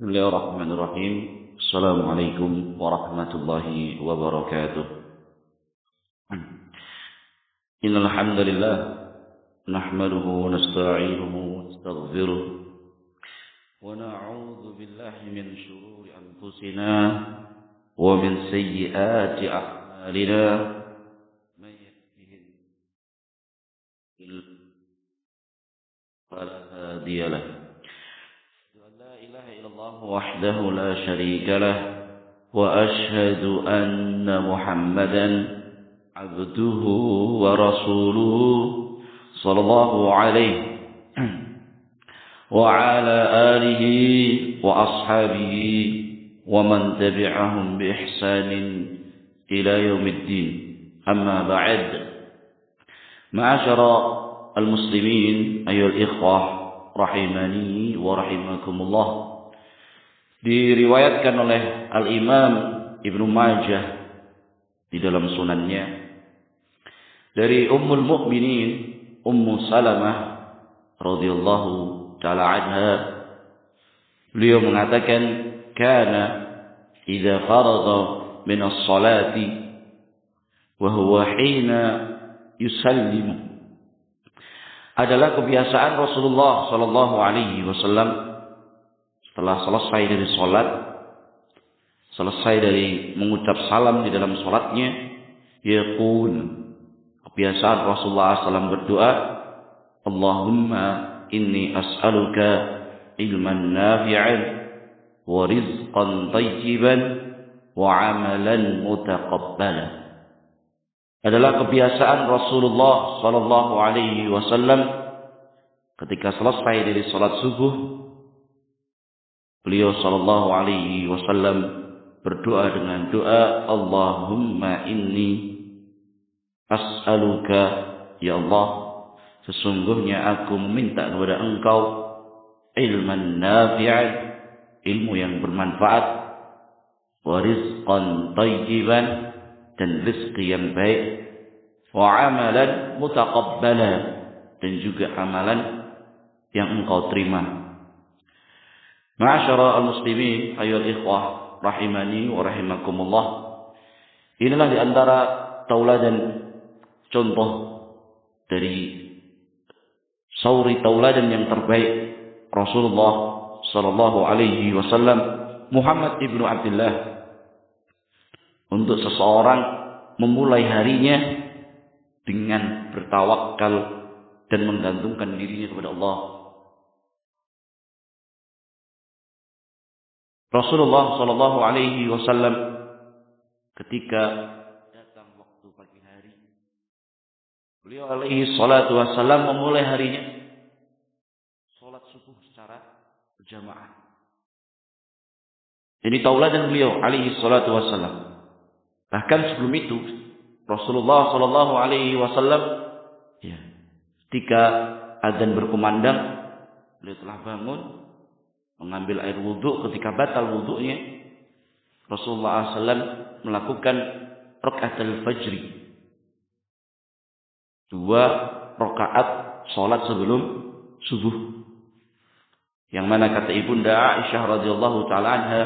Bismillahirrahmanirrahim. Assalamualaikum warahmatullahi wabarakatuh. Innal hamdalillah nahmaduhu wa nasta'inuhu wa nastaghfiruh wa na'udzu billahi min shururi anfusina wa min sayyiati a'malina. May yahdihillahu fala hadiya lahu. لا إله إلا الله وحده لا شريك له وأشهد أن محمدا عبده ورسوله صلى الله عليه وعلى آله وأصحابه ومن تبعهم بإحسان إلى يوم الدين. أما بعد، معاشر المسلمين أيها الإخوة rahimani wa rahimakumullah. Diriwayatkan oleh Al-Imam Ibnu Majah di dalam sunannya dari Ummul Mukminin Ummu Salamah radhiyallahu taala anha, beliau mengatakan, kana idza faragha min as-salati wa huwa hina yusallimu, adalah kebiasaan Rasulullah sallallahu alaihi wasallam setelah selesai dari salat, selesai dari mengucap salam di dalam salatnya, yaqul, kebiasaan Rasulullah SAW berdoa, Allahumma inni as'aluka ilman nafi'an wa rizqan thayyiban wa amalan mutaqabbalan. Adalah kebiasaan Rasulullah sallallahu alaihi wasallam ketika selesai dari salat subuh, beliau sallallahu alaihi wasallam berdoa dengan doa, Allahumma inni as'aluka, ya Allah, sesungguhnya aku meminta kepada Engkau ilman nafi'an, ilmu yang bermanfaat, wa rizqan thayyiban, dan rezeki yang baik, wa amalan mutaqabbalan, dan juga amalan yang Engkau terima. Ma'asyara al-muslimin ayyuhal ikhwah rahimani wa rahimakumullah. Inilah di antara tauladan contoh dari sauri tauladan yang terbaik Rasulullah sallallahu alaihi wasallam, Muhammad ibnu Abdullah, untuk seseorang memulai harinya dengan bertawakal dan menggantungkan dirinya kepada Allah. Rasulullah sallallahu alaihi wasallam ketika datang waktu pagi hari, beliau alaihi salatu wasallam memulai harinya salat subuh secara berjamaah. Ini tauladan beliau alaihi salatu wasallam. Bahkan sebelum itu Rasulullah sallallahu alaihi wasallam ketika azan berkumandang, beliau telah bangun mengambil air wudhu. Ketika batal wudhunya, Rasulullah SAW melakukan rakaat al-fajri, 2 rakaat salat sebelum subuh, yang mana kata ibunda Aisyah radhiyallahu taala anha,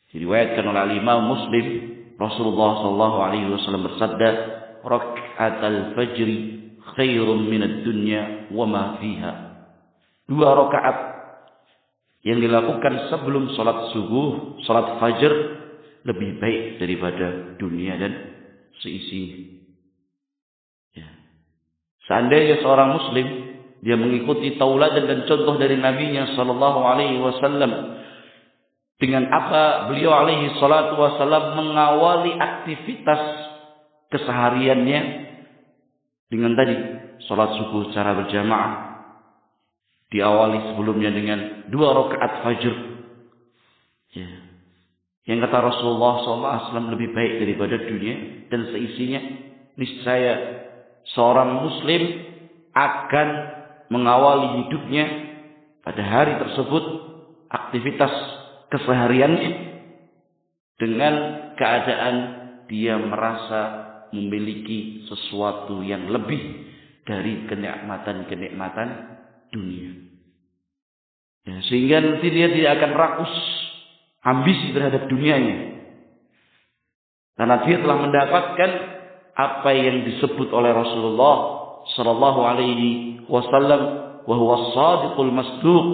diriwayatkan oleh Imam Muslim, Rasulullah sallallahu alaihi wasallam bersabda, raka'atul fajri khairum minad dunya wa ma fiha. 2 rakaat yang dilakukan sebelum salat subuh, salat fajr, lebih baik daripada dunia dan seisinya. Seandainya seorang muslim dia mengikuti tauladan dan contoh dari nabinya sallallahu alaihi wasallam, dengan apa beliau alaihi salatu wasallam mengawali aktivitas kesehariannya, dengan tadi salat subuh secara berjamaah, diawali sebelumnya dengan 2 rakaat fajr, yang kata Rasulullah SAW lebih baik daripada dunia dan seisinya, niscaya seorang muslim akan mengawali hidupnya pada hari tersebut, aktivitas kesehariannya, dengan keadaan dia merasa memiliki sesuatu yang lebih dari kenikmatan-kenikmatan dunia. Ya, sehingga nanti dia tidak akan rakus ambisi terhadap dunianya. Karena dia telah mendapatkan apa yang disebut oleh Rasulullah sallallahu alaihi wasallam, wa huwa shadiqul masduq,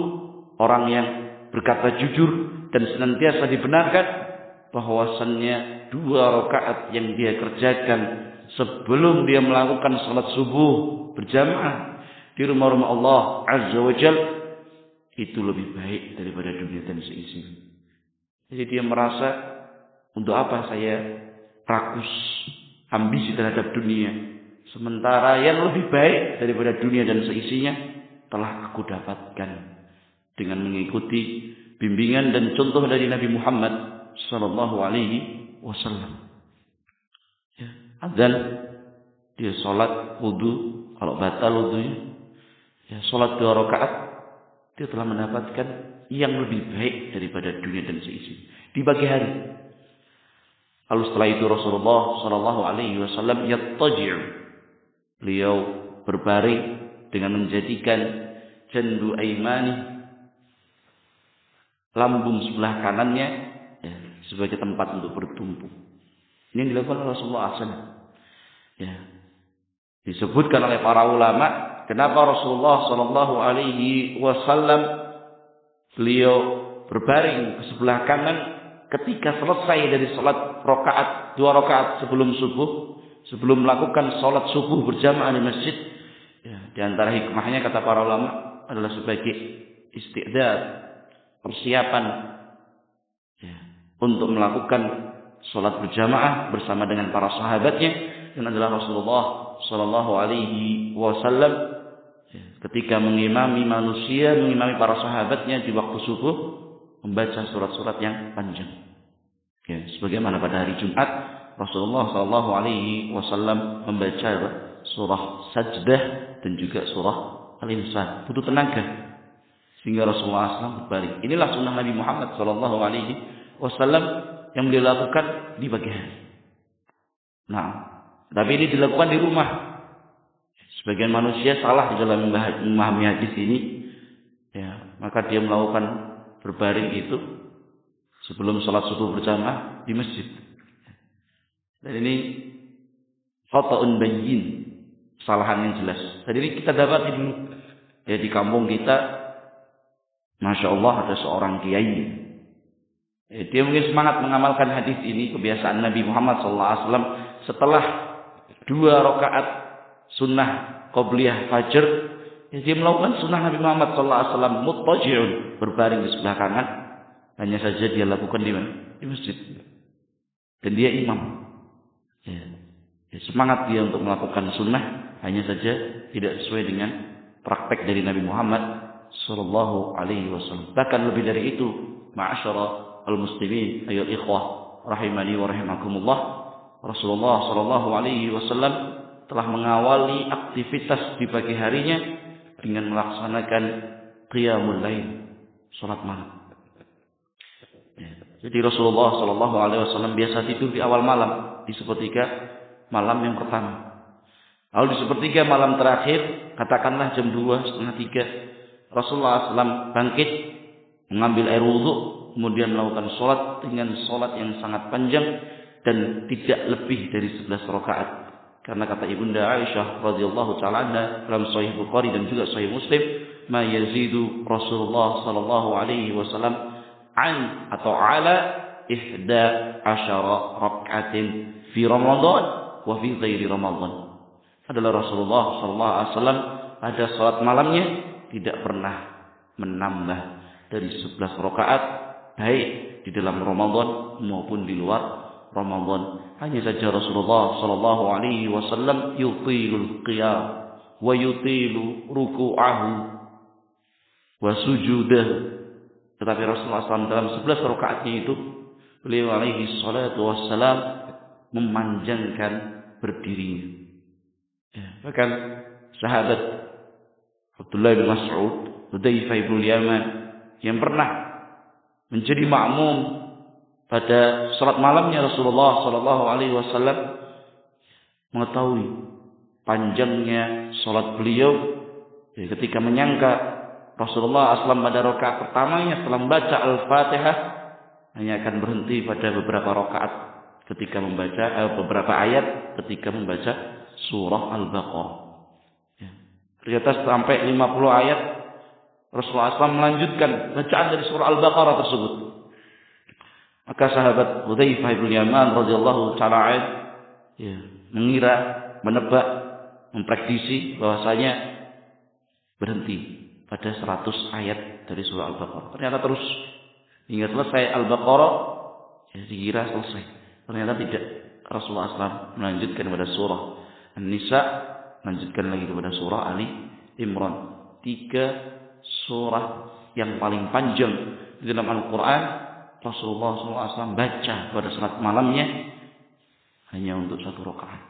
orang yang berkata jujur dan senantiasa dibenarkan, bahwasannya 2 rakaat yang dia kerjakan sebelum dia melakukan salat subuh berjamaah di rumah-rumah Allah azza wajalla itu lebih baik daripada dunia dan seisinya. Jadi dia merasa, untuk apa saya rakus ambisi terhadap dunia, sementara yang lebih baik daripada dunia dan seisinya telah aku dapatkan dengan mengikuti bimbingan dan contoh dari Nabi Muhammad sallallahu alaihi wasallam. Ya, azan, dia salat wudu, kalau batal wudunya, ya salat 2 rakaat, dia telah mendapatkan yang lebih baik daripada dunia dan seisi di pagi hari. Lalu setelah itu Rasulullah sallallahu alaihi wasallam yattaji'u, beliau berbaring dengan menjadikan jandu aimani, lambung sebelah kanannya, ya, sebagai tempat untuk bertumpu. Ini yang dilakukan oleh Rasulullah SAW. Ya. Disebutkan oleh para ulama, kenapa Rasulullah sallallahu alaihi wasallam beliau berbaring ke sebelah kanan ketika selesai dari salat rakaat 2 rakaat sebelum subuh, sebelum melakukan salat subuh berjamaah di masjid. Ya, di antara hikmahnya kata para ulama adalah sebagai isti'dad, persiapan, ya, untuk melakukan salat berjamaah bersama dengan para sahabatnya, dan adalah Rasulullah sallallahu alaihi wasallam ketika mengimami manusia, mengimami para sahabatnya di waktu subuh, membaca surat-surat yang panjang. Ya, sebagaimana pada hari Jumat Rasulullah sallallahu alaihi wasallam membaca surah Sajdah dan juga surah Al-Insan. Butuh tenaga sehingga Rasulullah SAW berbaring. Inilah sunnah Nabi Muhammad sallallahu alaihi wasallam yang beliau lakukan di pagi hari. Nah, tapi ini dilakukan di rumah. Sebagian manusia salah di dalam memahami hadis ini. Ya, maka dia melakukan berbaring itu sebelum salat subuh berjamaah di masjid. Dan ini khata'un bayyin, kesalahan yang jelas. Jadi ini kita dapati dulu. Ya, di kampung kita, Masya Allah, ada seorang kiai. Dia mungkin semangat mengamalkan hadis ini, kebiasaan Nabi Muhammad SAW setelah 2 rakaat sunnah qobliyah fajr, dia melakukan sunnah Nabi Muhammad SAW muttaji'un, berbaring di sebelah kanan. Hanya saja dia lakukan di mana? Di masjid. Dan dia imam. Ya, semangat dia untuk melakukan sunnah, hanya saja tidak sesuai dengan praktek dari Nabi Muhammad sallallahu alaihi wasallam. Bahkan lebih dari itu, ma'asyara al-muslimin ayyuhal ikhwah rahimani wa rahimakumullah, Rasulullah sallallahu alaihi wasallam telah mengawali aktivitas di pagi harinya dengan melaksanakan qiyamul lail, salat malam. Ya, jadi Rasulullah sallallahu alaihi wasallam biasa tidur di awal malam, di sepertiga malam yang pertama. Lalu di sepertiga malam terakhir, katakanlah jam 2:30, Rasulullah SAW bangkit, mengambil air wudhu, kemudian melakukan sholat dengan sholat yang sangat panjang dan tidak lebih dari 11 rakaat. Karena kata Ibunda Aisyah radhiyallahu taala anha dalam Sahih Bukhari dan juga Sahih Muslim, ma yazidu Rasulullah sallallahu alaihi wasallam an atau ala 11 rakaatin fi Ramadan wa fi ghairi Ramadan. Adalah Rasulullah sallallahu alaihi wasallam pada salat malamnya tidak pernah menambah dari 11 rakaat, baik di dalam Ramadan maupun di luar Ramadan. Hanya saja Rasulullah sallallahu alaihi wasallam yutilul qiyam wa yutilu ruku'ahu wa sujudahu. Tetapi Rasulullah SAW dalam 11 rakaatnya itu, beliau alaihi salatu wassalam memanjangkan berdirinya. Ya, bahkan sahabat Abdullah bin Mas'ud, Hudzaifah bin Yaman yang pernah menjadi makmum pada salat malamnya Rasulullah sallallahu alaihi wasallam mengetahui panjangnya salat beliau, ya, ketika menyangka Rasulullah SAW pada rakaat pertamanya setelah membaca Al-Fatihah hanya akan berhenti pada beberapa rakaat ketika membaca beberapa ayat ketika membaca surah Al-Baqarah. Ya. Ternyata sampai 50 ayat Rasulullah SAW melanjutkan bacaan dari surah Al-Baqarah tersebut. Maka sahabat Hudzaifah bin Yaman radhiyallahu taala mengira, menebak, memprediksi bahwasanya berhenti pada 100 ayat dari surah Al-Baqarah. Ternyata terus hingga selesai Al-Baqarah, dikira selesai. Ternyata tidak. Rasulullah SAW melanjutkan pada surah An-Nisa, melanjutkan lagi kepada surah Ali Imran. 3 surah yang paling panjang di dalam Al-Quran. Rasulullah SAW baca pada salat malamnya hanya untuk 1 rakaat.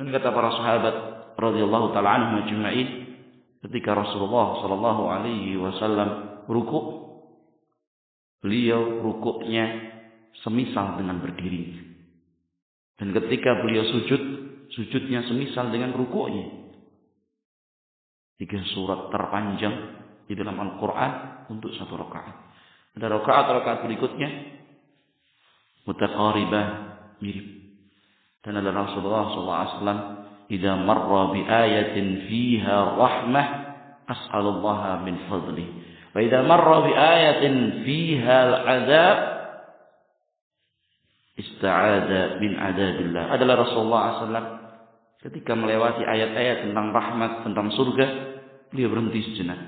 Dan kata para sahabat radhiyallahu taala anhum ajma'in, ketika Rasulullah sallallahu alaihi wasallam rukuk, beliau rukuknya semisal dengan berdiri. Dan ketika beliau sujud, sujudnya semisal dengan rukuknya. 3 surat terpanjang di dalam Al-Quran untuk 1 rakaat. Ada rakaat berikutnya mutaqaribah, mirip. Dan ada Rasulullah SAW, idza marra bi ayatin fiha rahmah as'alullaha min fadli. Wa idza marra bi ayatin fiha al-'adzab ista'adha min 'adzabillah. Adalah Rasulullah SAW ketika melewati ayat-ayat tentang rahmat, tentang surga, beliau berhenti sejenak,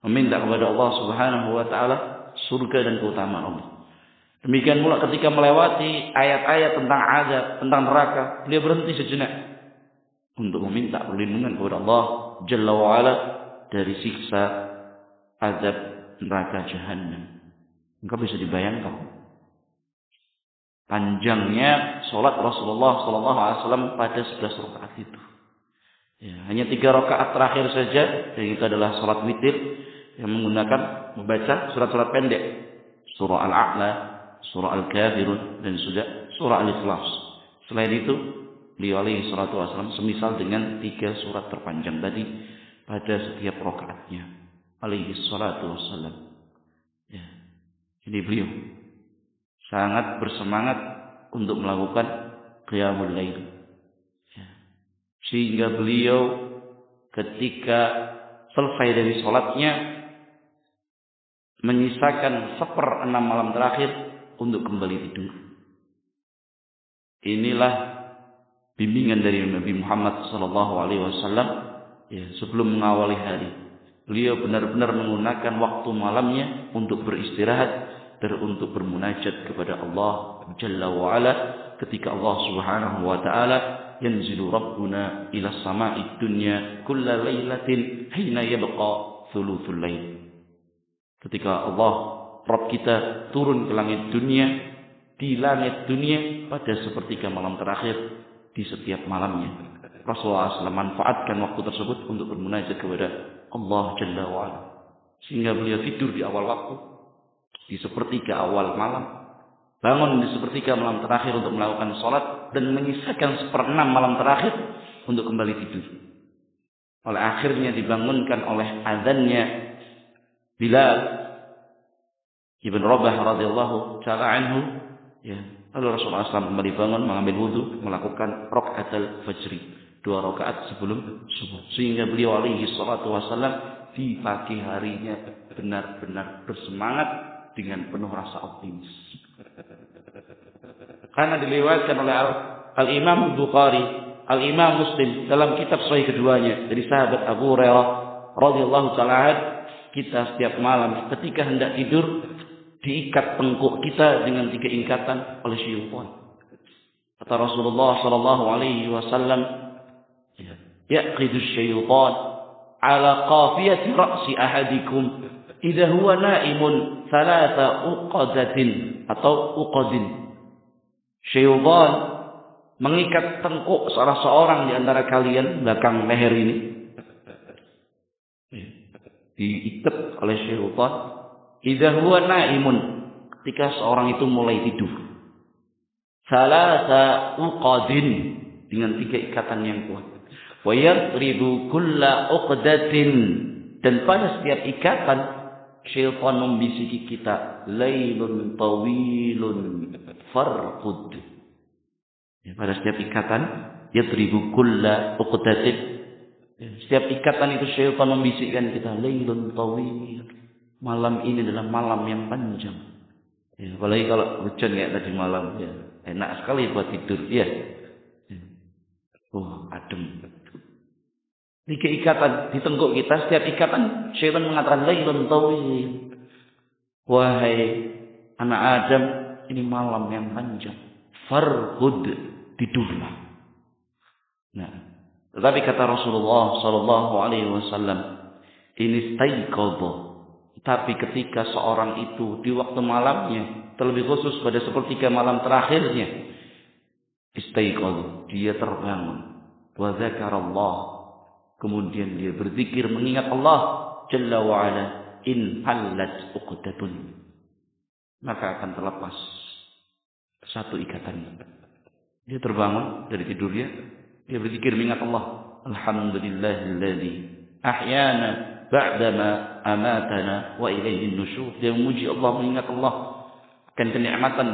meminta kepada Allah Subhanahu wa taala surga dan keutamaan Allah. Demikian pula ketika melewati ayat-ayat tentang azab, tentang neraka, beliau berhenti sejenak untuk meminta perlindungan kepada Allah Jalla wa Ala dari siksa azab neraka Jahannam. Engkau bisa dibayangkan panjangnya salat Rasulullah SAW pada 11 rakaat itu. Ya, hanya 3 rakaat terakhir saja, dan itu adalah salat witir yang membaca surat-surat pendek, surah Al-A'la, surah Al-Kafirun, dan surah Al-Ikhlas. Selain itu, beliau alaihi salatu wasallam semisal dengan 3 surat terpanjang tadi pada setiap rakaatnya, alaihi salatu wasallam. Ya. Jadi beliau sangat bersemangat untuk melakukan qiyamul lail. Ya. Sehingga beliau ketika selesai dari salatnya menyisakan 1/6 malam terakhir untuk kembali tidur. Inilah bimbingan dari Nabi Muhammad SAW sebelum mengawali hari. Beliau benar-benar menggunakan waktu malamnya untuk beristirahat dan untuk bermunajat kepada Allah Jalla wa Ala ketika Allah Subhanahu wa taala yanzilu rabbuna ila sama'id dunya kulla lailatin hina yabqa thuluthul lail. Ketika Allah Rabb kita turun ke langit dunia, di langit dunia pada sepertiga malam terakhir di setiap malamnya. Rasulullah SAW manfaatkan waktu tersebut untuk bermunajat kepada Allah Jalla wa Ala. Sehingga beliau tidur di awal waktu, di sepertiga awal malam, bangun di sepertiga malam terakhir untuk melakukan sholat, dan menyisakan 1/6 malam terakhir untuk kembali tidur. Oleh akhirnya dibangunkan oleh azannya Bilal Ibn Rabah radhiyallahu ta'ala anhu. Ya. Lalu Rasulullah SAW kembali bangun, mengambil wudu, melakukan rakaatul fajri, 2 rakaat sebelum subuh. Sehingga beliau alaihi salatu wasallam di pagi harinya benar-benar bersemangat dengan penuh rasa optimis. Karena diriwayatkan oleh Al-Imam Bukhari, Al-Imam Muslim dalam kitab sahih keduanya dari sahabat Abu Hurairah radhiyallahu ta'ala, kita setiap malam ketika hendak tidur diikat tengkuk kita dengan 3 ikatan oleh syaitan. Kata Rasulullah sallallahu alaihi wasallam, yaqidu syaitan ala qafiyati ra'si ahadikum idza huwa naimun 3 uqadatin atau uqadin. Syaitan mengikat tengkuk salah seorang di antara kalian belakang leher ini, diikat oleh syaitan idza huwa naimun, ketika seorang itu mulai tidur. 3 uqadin, dengan 3 ikatan yang kuat. Wa yadribu kulla uqdatin Dan pada setiap ikatan, syaitan membisiki kita, lailun tawilun farqud. Ya, pada setiap ikatan, yadribu kulla uqdatin. Ya, setiap ikatan itu syaitan membisikkan kita, lailun tawil. Malam ini adalah malam yang panjang. Ya, apalagi kalau hujan kayak tadi malam, ya, enak sekali buat tidur. Ya. Oh, adem. Tiga ikatan di tengkuk kita, setiap ikatan syaitan mengatakan lailun tawil. Wahai anak Adam, ini malam yang panjang. Farhud, tidurlah. Nah, tetapi kata Rasulullah sallallahu alaihi wasallam, ini staiqadha. Tapi ketika seorang itu di waktu malamnya, terlebih khusus pada sepertiga malam terakhirnya, istaiqadha, dia terbangun. Wa dzakarallah. Kemudian dia berzikir mengingat Allah Jalla wa'ala, in halat uqdatun, maka akan terlepas satu ikatan. Dia terbangun dari tidurnya, dia berzikir mengingat Allah. Alhamdulillahilladzi ahyana ba'dama amatana wa ilaihin nusyur. Dia memuji Allah, mengingat Allah akan kenikmatan.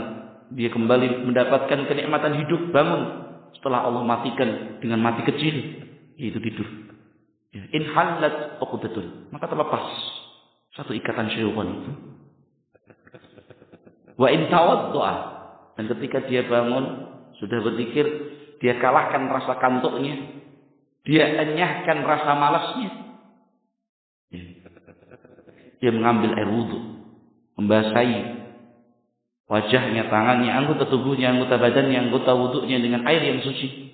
Dia kembali mendapatkan kenikmatan hidup, bangun setelah Allah matikan dengan mati kecil, yaitu tidur. Ya, in halat uqdatun, maka terlepas satu ikatan syaitan itu. Wa in tawaddu'a, dan ketika dia bangun sudah berzikir, dia kalahkan rasa kantuknya, dia enyahkan rasa malasnya. Ya. Dia mengambil air wudu, membasahi wajahnya, tangannya, anggota tubuhnya, anggota badannya, anggota wudunya dengan air yang suci.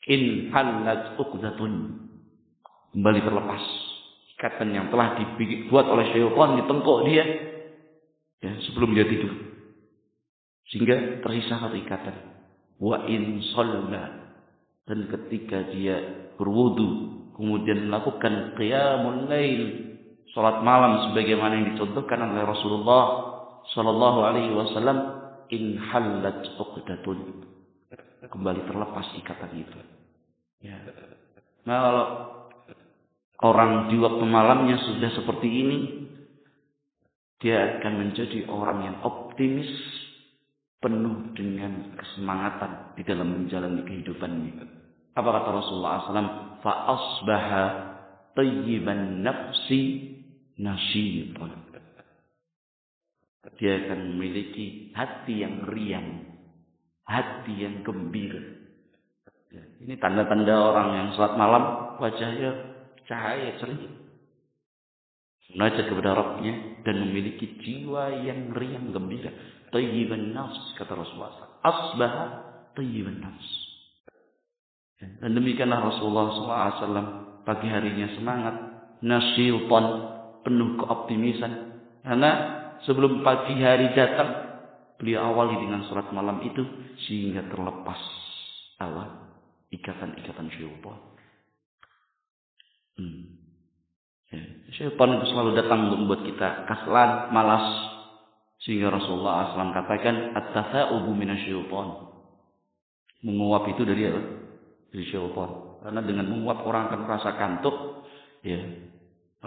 In halat uqdatun, kembali terlepas ikatan yang telah dibuat oleh syaitan di tengkuk dia, ya, sebelum dia tidur, sehingga tersisa satu ikatan. Wa in shalla, dan ketika dia berwudu kemudian melakukan qiyamul lail, salat malam sebagaimana yang dicontohkan oleh Rasulullah sallallahu alaihi wasallam, in halat uqdatun, kembali terlepas ikatan itu. Ya. Nah, kalau orang di waktu malamnya sudah seperti ini, dia akan menjadi orang yang optimis, penuh dengan kesemangatan di dalam menjalani kehidupannya. Apa kata Rasulullah SAW? Fa asbaha tayyiban nafsi nasyitan. Dia akan memiliki hati yang riang, hati yang gembira. Ini tanda-tanda orang yang salat malam, wajahnya cahaya ceria, munajat kepada Rabbnya, dan memiliki jiwa yang riang gembira. Tayyiban nafs, kata Rasulullah. Asbaha tayyiban nafs. Dan demikianlah Rasulullah SAW pagi harinya semangat, nasyilton, penuh keoptimisan. Karena sebelum pagi hari datang, beliau awali dengan salat malam itu sehingga terlepas ikatan-ikatan syaitan. Ya, syaitan itu selalu datang untuk membuat kita kaslan, malas, sehingga Rasulullah SAW katakan at-tatha'ubu minasyaitan. Menguap itu dari apa? Dari syaitan. Karena dengan menguap orang akan merasa kantuk, ya,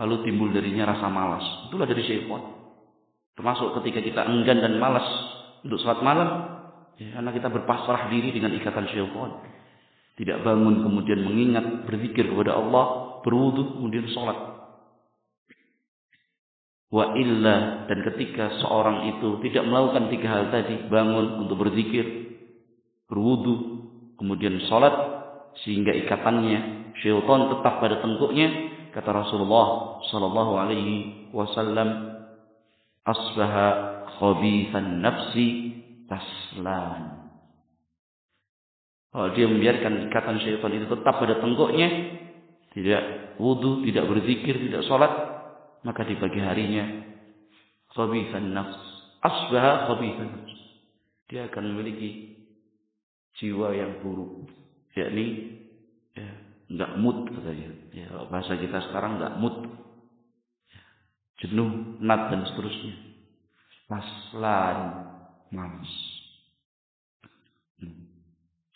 lalu timbul darinya rasa malas. Itulah dari syaitan. Termasuk ketika kita enggan dan malas untuk salat malam, ya, karena kita berpasrah diri dengan ikatan syaitan. Tidak bangun kemudian mengingat, berzikir kepada Allah, berwudu kemudian sholat. Wa illa, dan ketika seorang itu tidak melakukan tiga hal tadi, bangun untuk berzikir, berwudu kemudian sholat, sehingga ikatannya syaitan tetap pada tengkuknya, kata Rasulullah sallallahu alaihi wasallam, asbaha khabithan nafsi taslan. Kalau dia membiarkan ikatan syaitan itu tetap pada tengkuknya, tidak wudu, tidak berzikir, tidak sholat, maka di pagi harinya khabithan nafs, asbaha khabithan nafs, dia akan memiliki jiwa yang buruk, yakni ya, enggak mood katanya. Ya, bahasa kita sekarang enggak mood, jenuh, penat dan seterusnya, paslan, malas.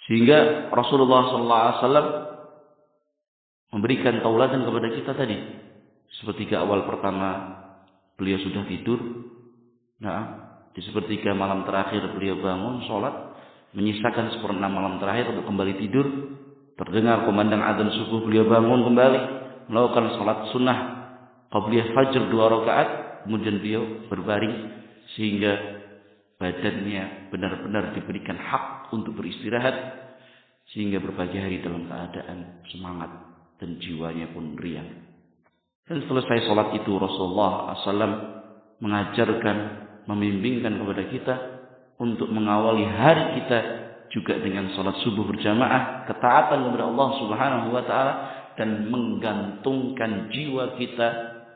Sehingga Rasulullah SAW memberikan tauladan kepada kita tadi. sepertiga awal pertama beliau sudah tidur. Nah, di sepertiga malam terakhir beliau bangun sholat, menyisakan seperempat malam terakhir untuk kembali tidur. Terdengar kumandang adzan subuh, beliau bangun kembali, melakukan sholat sunnah qabliyah fajr 2 rakaat, kemudian beliau berbaring sehingga badannya benar-benar diberikan hak untuk beristirahat, sehingga berpagi hari dalam keadaan semangat dan jiwanya pun riang. Dan selesai sholat itu Rasulullah SAW mengajarkan, membimbingkan kepada kita untuk mengawali hari kita juga dengan sholat subuh berjamaah, ketaatan kepada Allah Subhanahu wa Ta'ala, dan menggantungkan jiwa kita,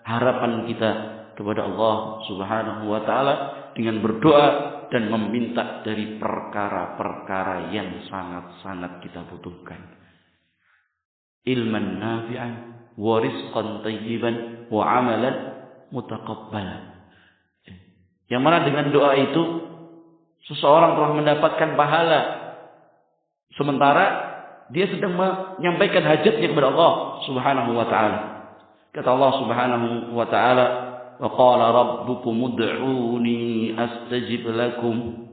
harapan kita kepada Allah Subhanahu wa Ta'ala dengan berdoa dan meminta dari perkara-perkara yang sangat-sangat kita butuhkan. Ilman nafi'an wa rizqan tayyiban wa amalan mutaqabbalan. Yang mana dengan doa itu seseorang telah mendapatkan pahala, sementara dia sedang menyampaikan hajatnya kepada Allah Subhanahu wa Ta'ala. Kata Allah Subhanahu wa Ta'ala, wa qala rabbukum ud'uni astajib lakum.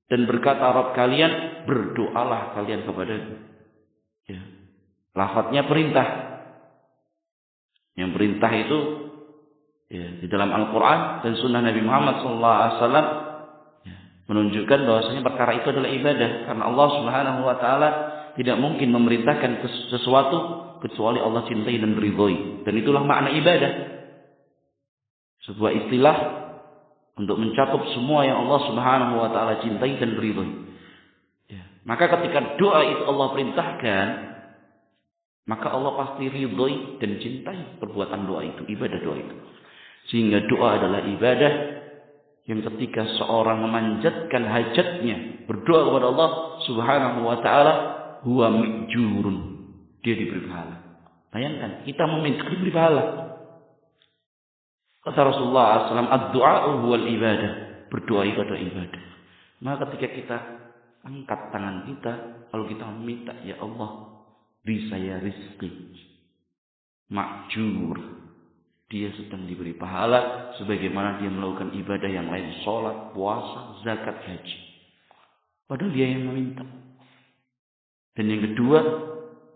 Dan berkata Rabb kalian, berdoalah kalian kepadaku. Ya. Lafadznya perintah. Yang perintah itu ya, di dalam Al-Quran dan Sunnah Nabi Muhammad SAW menunjukkan bahwasanya perkara itu adalah ibadah, karena Allah Subhanahu wa Ta'ala tidak mungkin memerintahkan sesuatu kecuali Allah cintai dan ridhoi. Dan itulah makna ibadah, sebuah istilah untuk mencakup semua yang Allah Subhanahu wa Ta'ala cintai dan ridhoi. Maka ketika doa itu Allah perintahkan, maka Allah pasti ridhoi dan cintai perbuatan doa itu, ibadah doa itu. Sehingga doa adalah ibadah yang ketika seorang memanjatkan hajatnya, berdoa kepada Allah Subhanahu wa Ta'ala, huwa ma'jurun, dia diberi pahala. Bayangkan, kita meminta diberi pahala. Kata Rasulullah SAW, ad-du'a'u huwal ibadah, berdoa itu adalah ibadah. Maka ketika kita angkat tangan kita, kalau kita meminta, ya Allah, beri saya rizki, ma'jur, dia sedang diberi pahala sebagaimana dia melakukan ibadah yang lain, sholat, puasa, zakat, haji. Padahal dia yang meminta. Dan yang kedua,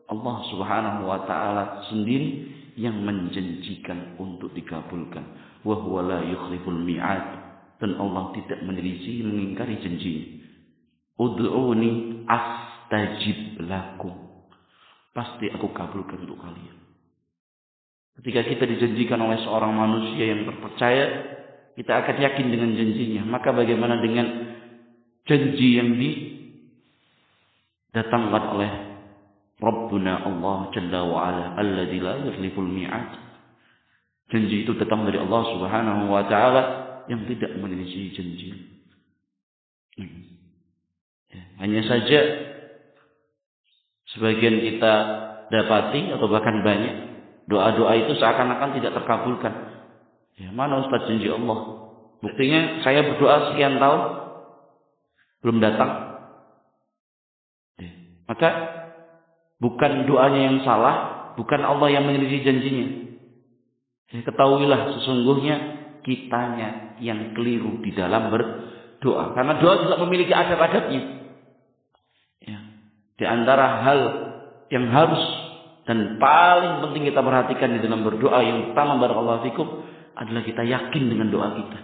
Allah Subhanahu wa Ta'ala sendiri yang menjanjikan untuk dikabulkan. Wa huwa la yukhliful mi'ad. Dan Allah tidak menyelisih, mengingkari janjinya. Ud'uni astajib lakum. Pasti aku kabulkan untuk kalian. Ketika kita dijanjikan oleh seorang manusia yang terpercaya, kita akan yakin dengan janjinya. Maka bagaimana dengan janji yang didatangkan oleh Rabbuna Allah Jalla wa'ala alladzi la yukhliful mi'ad. Janji itu datang dari Allah Subhanahu wa Ta'ala yang tidak menyelisih janji. Hanya saja sebagian kita dapati atau bahkan banyak doa-doa itu seakan-akan tidak terkabulkan. Ya, mana Ustaz janji Allah? Buktinya saya berdoa sekian tahun belum datang. Maka bukan doanya yang salah, bukan Allah yang menyelisih janjinya. Ketahuilah sesungguhnya kitanya yang keliru di dalam berdoa. Karena doa juga memiliki adab-adabnya. Ya. Di antara hal yang harus dan paling penting kita perhatikan di dalam berdoa, yang pertama barakallahu fikum, adalah kita yakin dengan doa kita.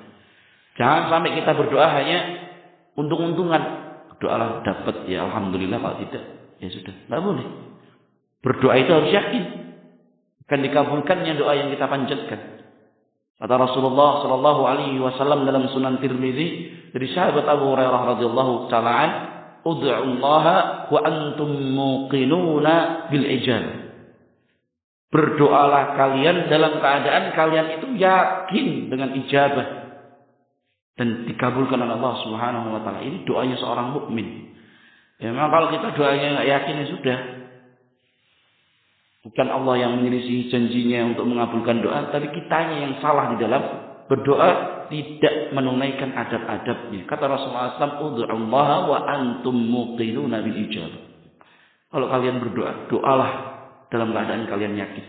Jangan sampai kita berdoa hanya untung-untungan. Doalah dapat, ya alhamdulillah, kalau tidak ya sudah. Tidak boleh. Berdoa itu harus yakin akan dikabulkannya doa yang kita panjatkan. Kata Rasulullah sallallahu alaihi wasallam dalam Sunan Tirmizi dari sahabat Abu Hurairah radhiyallahu ta'ala an, ud'ullaha wa antum muqinuna bil ijabah. Berdoalah kalian dalam keadaan kalian itu yakin dengan ijabah dan dikabulkan oleh Allah Subhanahu wa Ta'ala. Ini doanya seorang mukmin. Ya, memang kalau kita doanya nggak yakin ya sudah. Bukan Allah yang menyelisih janjinya untuk mengabulkan doa, tapi kitanya yang salah di dalam berdoa, tidak menunaikan adab-adabnya. Kata Rasulullah SAW, ud'ullaha wa antum muqinuna bil ijabah. Kalau kalian berdoa, doalah dalam keadaan kalian yakin.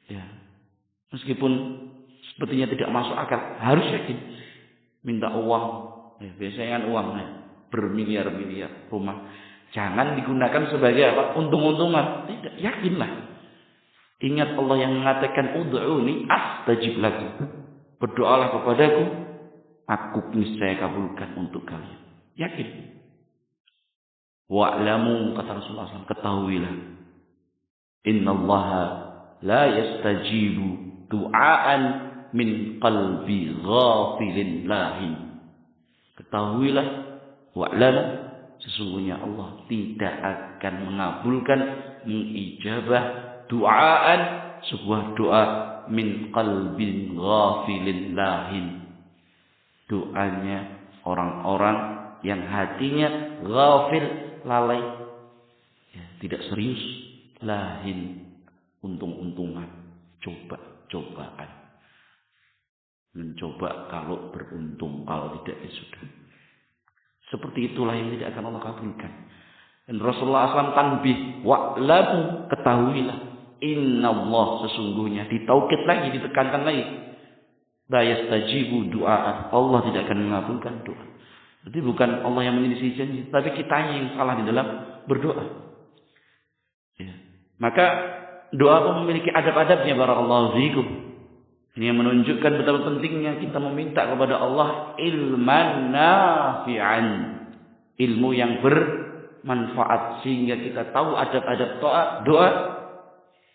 Ya. Meskipun sepertinya tidak masuk akal, harus yakin. Minta uang, biasanya kan uang bermiliar-miliar rumah. Jangan digunakan sebagai apa? Untung-untungan. Tidak, yakinlah. Ingat Allah yang mengatakan ud'uni astajib lakum. Berdoalah kepadaku, aku niscaya kabulkan untuk kalian. Yakin. Wa'lamu, kata Rasulullah SAW, ketahuilah. Innallaha la yastajibu du'aan min qalbi ghafilin lahin. Ketahuilah, wa'lamu, sesungguhnya Allah tidak akan mengabulkan, mengijabah du'aan, sebuah doa min qalbin ghafilin lahin. Doanya orang-orang yang hatinya ghafil, lalai, tidak serius, lahin, untung-untungan, coba-cobaan. Mencoba kalau beruntung, kalau tidak ya sudah. Seperti itulah yang tidak akan Allah kabulkan. Dan Rasulullah SAW tanbih, wa'lamu, ketahuilah, innallah, sesungguhnya, ditaukid lagi, ditekankan lagi, la yastajibu du'aan, Allah tidak akan mengabulkan doa. Jadi bukan Allah yang menyelisih janji, tapi kitanya yang salah di dalam berdoa. Ya. Maka doa pun memiliki adab-adabnya, barakallahu fiikum. Ini yang menunjukkan betapa pentingnya kita meminta kepada Allah ilman nafi'an, ilmu yang bermanfaat, sehingga kita tahu adab-adab doa,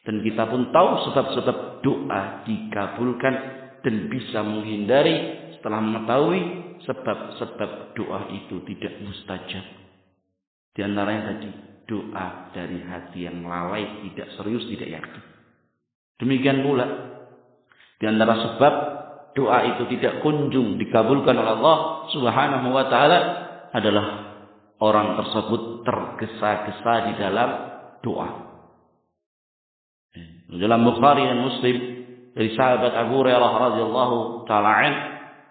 dan kita pun tahu sebab-sebab doa dikabulkan dan bisa menghindari setelah mengetahui sebab-sebab doa itu tidak mustajab. Di antaranya tadi, doa dari hati yang lalai, tidak serius, tidak yakin. Demikian pula di antara sebab doa itu tidak kunjung dikabulkan oleh Allah Subhanahu wa taala adalah orang tersebut tergesa-gesa di dalam doa. Dalam Bukhari dan Muslim dari sahabat Abu Hurairah radhiyallahu taala an,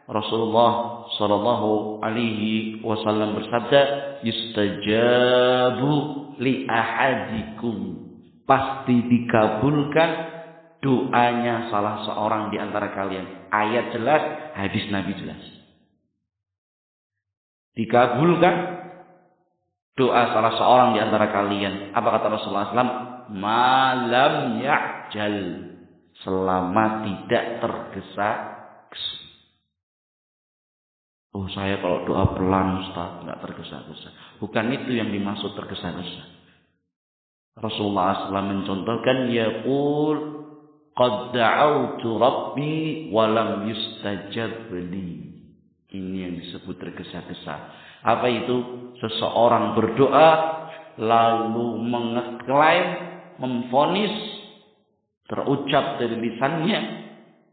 Rasulullah sallallahu alaihi wasallam bersabda, "Yustajabu li ahadikum." Pasti dikabulkan doanya salah seorang di antara kalian. Ayat jelas, hadis Nabi jelas. Dikabulkan doa salah seorang di antara kalian. Apa kata Rasulullah SAW? Malam ya'jal, selama tidak tergesa-gesa. Oh, saya kalau doa pelan Ustaz, enggak tergesa-gesa. Bukan itu yang dimaksud tergesa-gesa. Rasulullah SAW mencontohkan, yaqul qad da'autu rabbi wa lam yustajab li. Ini yang disebut tergesa-gesa. Apa itu? Seseorang berdoa lalu mengklaim, memvonis, terucap dari lisannya,